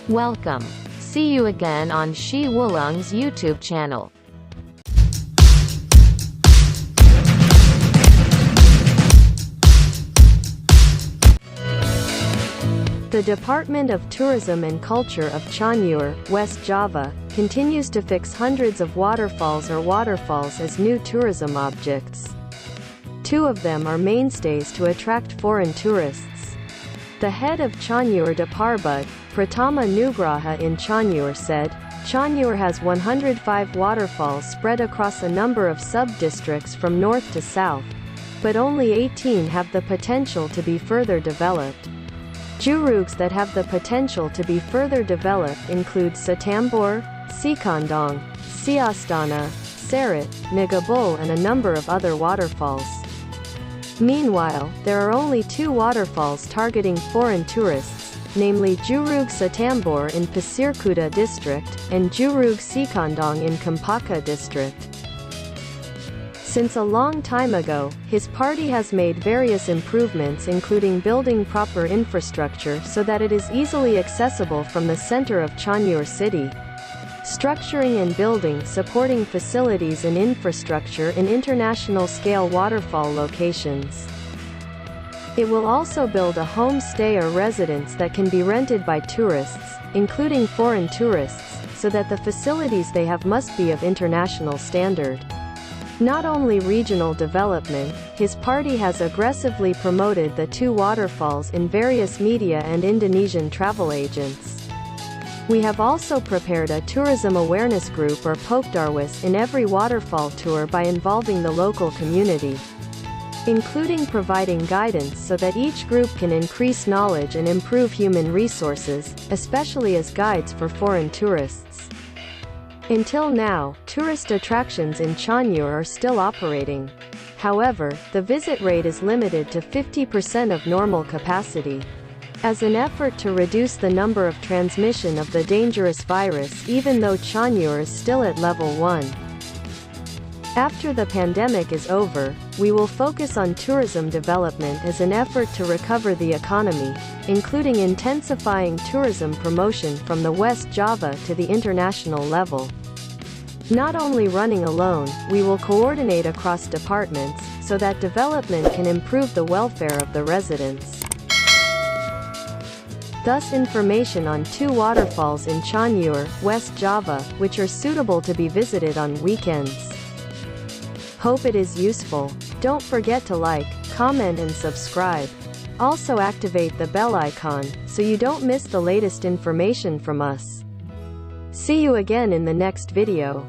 Welcome. See you again on Wulung's YouTube channel. The Department of Tourism and Culture of Cianjur, West Java, continues to fix hundreds of waterfalls as new tourism objects. Two of them are mainstays to attract foreign tourists. The head of Cianjur Deparbud, Pratama Nugraha in Cianjur said, Cianjur has 105 waterfalls spread across a number of sub-districts from north to south, but only 18 have the potential to be further developed. Curugs that have the potential to be further developed include Citambur, Cikondang, Ciwidey, Ceret, ngebul and a number of other waterfalls. Meanwhile, there are only two waterfalls targeting foreign tourists, namely Curug Citambur in Pasir Kuda district, and Curug Cikondang in Campaka district. Since a long time ago, his party has made various improvements including building proper infrastructure so that it is easily accessible from the center of Cianjur city. Structuring and building supporting facilities and infrastructure in international-scale waterfall locations. It will also build a home-stay or residence that can be rented by tourists, including foreign tourists, so that the facilities they have must be of international standard. Not only regional development, his party has aggressively promoted the two waterfalls in various media and Indonesian travel agents. We have also prepared a tourism awareness group or Pokdarwis in every waterfall tour by involving the local community, including providing guidance so that each group can increase knowledge and improve human resources, especially as guides for foreign tourists. Until now, tourist attractions in Cianjur are still operating. However, the visit rate is limited to 50% of normal capacity. As an effort to reduce the number of transmission of the dangerous virus even though Cianjur is still at level 1. After the pandemic is over, we will focus on tourism development as an effort to recover the economy, including intensifying tourism promotion from the West Java to the international level. Not only running alone, we will coordinate across departments, so that development can improve the welfare of the residents. Thus information on two waterfalls in Cianjur, West Java, which are suitable to be visited on weekends. Hope it is useful. Don't forget to like, comment and subscribe. Also activate the bell icon, so you don't miss the latest information from us. See you again in the next video.